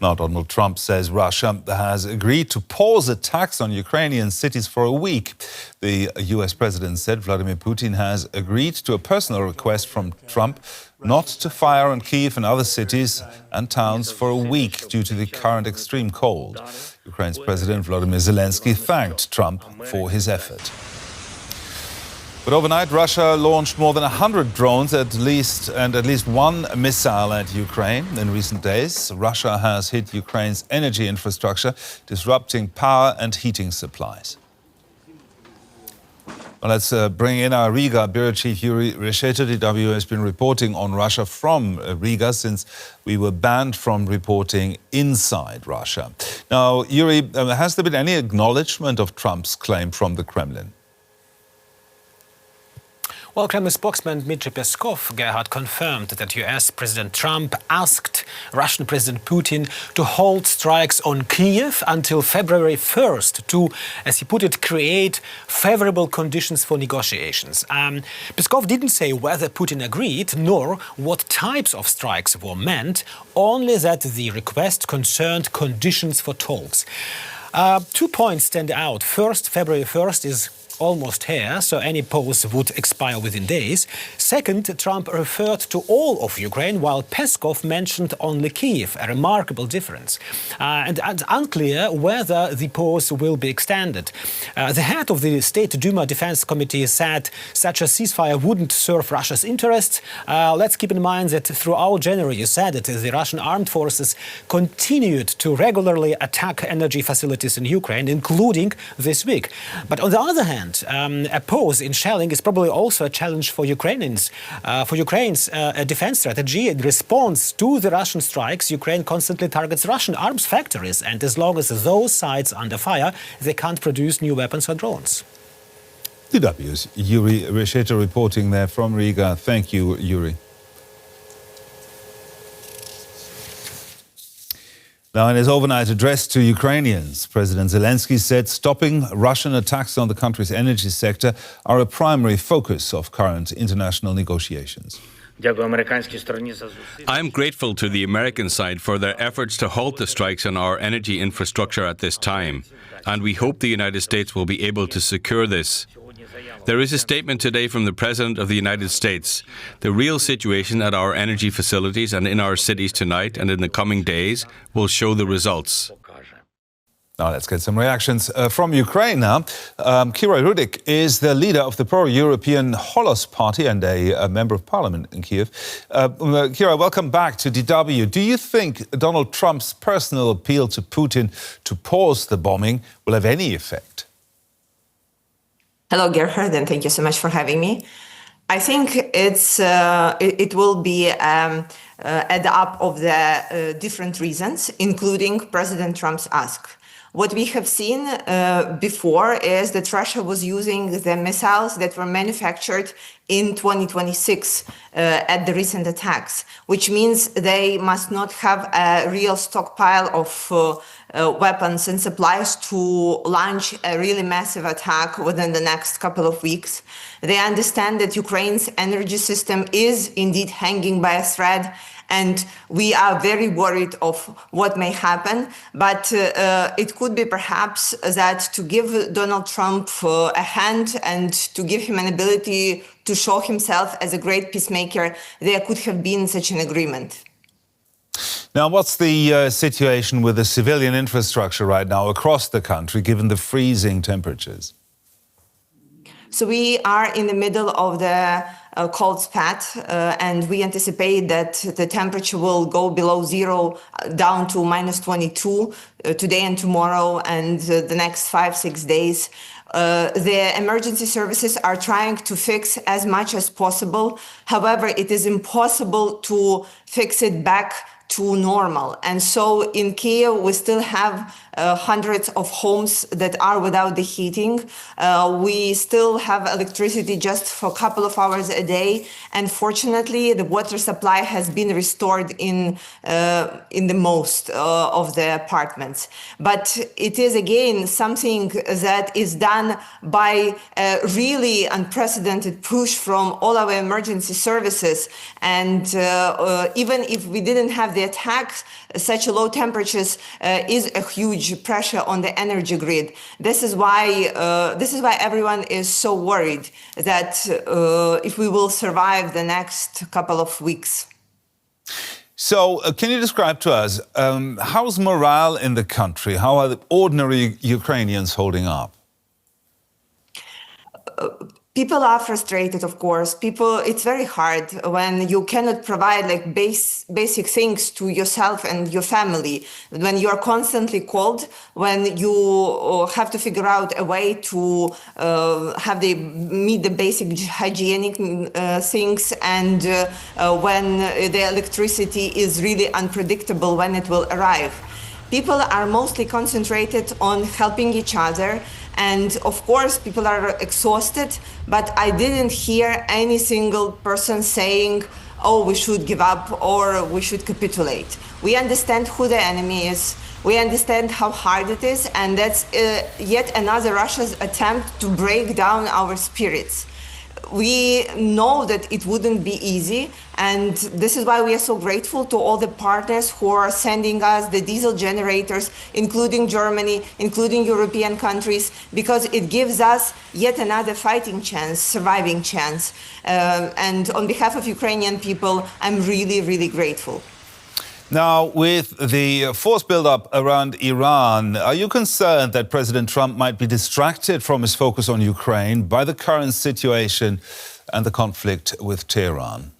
Now, Donald Trump says Russia has agreed to pause attacks on Ukrainian cities for a week. The US president said Vladimir Putin has agreed to a personal request from Trump not to fire on Kyiv and other cities and towns for a week due to the current extreme cold. Ukraine's President Volodymyr Zelensky thanked Trump for his effort. But overnight, Russia launched more than 100 drones at least one missile at Ukraine. In recent days, Russia has hit Ukraine's energy infrastructure, disrupting power and heating supplies. Well, let's bring in our Riga Bureau Chief Yuri Resheto. DW has been reporting on Russia from Riga since we were banned from reporting inside Russia. Now, Yuri, has there been any acknowledgement of Trump's claim from the Kremlin? Well, Kremlin spokesman Dmitry Peskov had confirmed that US President Trump asked Russian President Putin to hold strikes on Kyiv until February 1st to, as he put it, create favorable conditions for negotiations. Peskov didn't say whether Putin agreed nor what types of strikes were meant, only that the request concerned conditions for talks. 2 points stand out. First, February 1st is almost here, so any pause would expire within days. Second, Trump referred to all of Ukraine, while Peskov mentioned only Kyiv, a remarkable difference. And it's unclear whether the pause will be extended. The head of the State Duma Defense Committee said such a ceasefire wouldn't serve Russia's interests. Let's keep in mind that throughout January, you said that the Russian armed forces continued to regularly attack energy facilities in Ukraine, including this week. But on the other hand, a pause in shelling is probably also a challenge for Ukrainians. For Ukraine's defense strategy, in response to the Russian strikes, Ukraine constantly targets Russian arms factories, and as long as those sites are under fire, they can't produce new weapons or drones. DW's Yuri Resheto reporting there from Riga. Thank you, Yuri. Now, in his overnight address to Ukrainians, President Zelensky said stopping Russian attacks on the country's energy sector are a primary focus of current international negotiations. I am grateful to the American side for their efforts to halt the strikes on our energy infrastructure at this time, and we hope the United States will be able to secure this. There is a statement today from the President of the United States. The real situation at our energy facilities and in our cities tonight and in the coming days will show the results. Now let's get some reactions from Ukraine now. Kira Rudik is the leader of the pro-European Holos Party and a member of parliament in Kyiv. Kira, welcome back to DW. Do you think Donald Trump's personal appeal to Putin to pause the bombing will have any effect? Hello, Gerhard, and thank you so much for having me. I think it will be add up of the different reasons, including President Trump's ask. What we have seen before is that Russia was using the missiles that were manufactured in 2026 at the recent attacks, which means they must not have a real stockpile of weapons and supplies to launch a really massive attack within the next couple of weeks. They understand that Ukraine's energy system is indeed hanging by a thread, and we are very worried of what may happen. But it could be perhaps that to give Donald Trump a hand and to give him an ability to show himself as a great peacemaker, there could have been such an agreement. Now, what's the situation with the civilian infrastructure right now across the country, given the freezing temperatures? So we are in the middle of the cold spat, and we anticipate that the temperature will go below zero, down to -22 today and tomorrow, and the next 5-6 days. The emergency services are trying to fix as much as possible. However, it is impossible to fix it back to normal. And so in Kyiv, we still have hundreds of homes that are without the heating. We still have electricity just for a couple of hours a day, and fortunately the water supply has been restored in the most of the apartments. But it is again something that is done by a really unprecedented push from all our emergency services, and even if we didn't have the attacks, such low temperatures is a huge pressure on the energy grid. This is why everyone is so worried that if we will survive the next couple of weeks. So, can you describe to us how's morale in the country? How are the ordinary Ukrainians holding up? People are frustrated, of course. It's very hard when you cannot provide like basic things to yourself and your family, when you are constantly cold, when you have to figure out a way to meet the basic hygienic things, and when the electricity is really unpredictable when it will arrive. People are mostly concentrated on helping each other. And of course, people are exhausted, but I didn't hear any single person saying, oh, we should give up or we should capitulate. We understand who the enemy is. We understand how hard it is. And that's yet another Russia's attempt to break down our spirits. We know that it wouldn't be easy, and this is why we are so grateful to all the partners who are sending us the diesel generators, including Germany, including European countries, because it gives us yet another fighting chance, surviving chance. And on behalf of Ukrainian people, I'm really, really grateful. Now, with the force build-up around Iran, are you concerned that President Trump might be distracted from his focus on Ukraine by the current situation and the conflict with Tehran?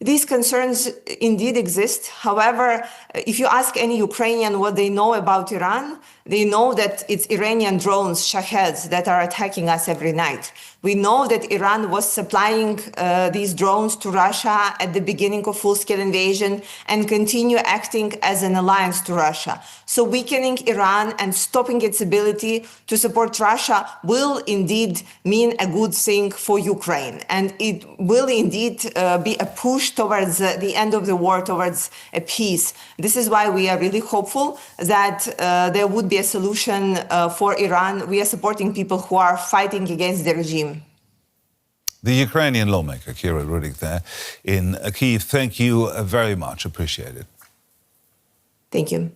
These concerns indeed exist. However, if you ask any Ukrainian what they know about Iran, they know that it's Iranian drones, Shaheds, that are attacking us every night. We know that Iran was supplying these drones to Russia at the beginning of full-scale invasion and continue acting as an alliance to Russia. So weakening Iran and stopping its ability to support Russia will indeed mean a good thing for Ukraine. And it will indeed be a push towards the end of the war, towards a peace. This is why we are really hopeful that there would be a solution for Iran. We are supporting people who are fighting against the regime. The Ukrainian lawmaker, Kira Rudik, there in Kyiv. Thank you very much. Appreciate it. Thank you.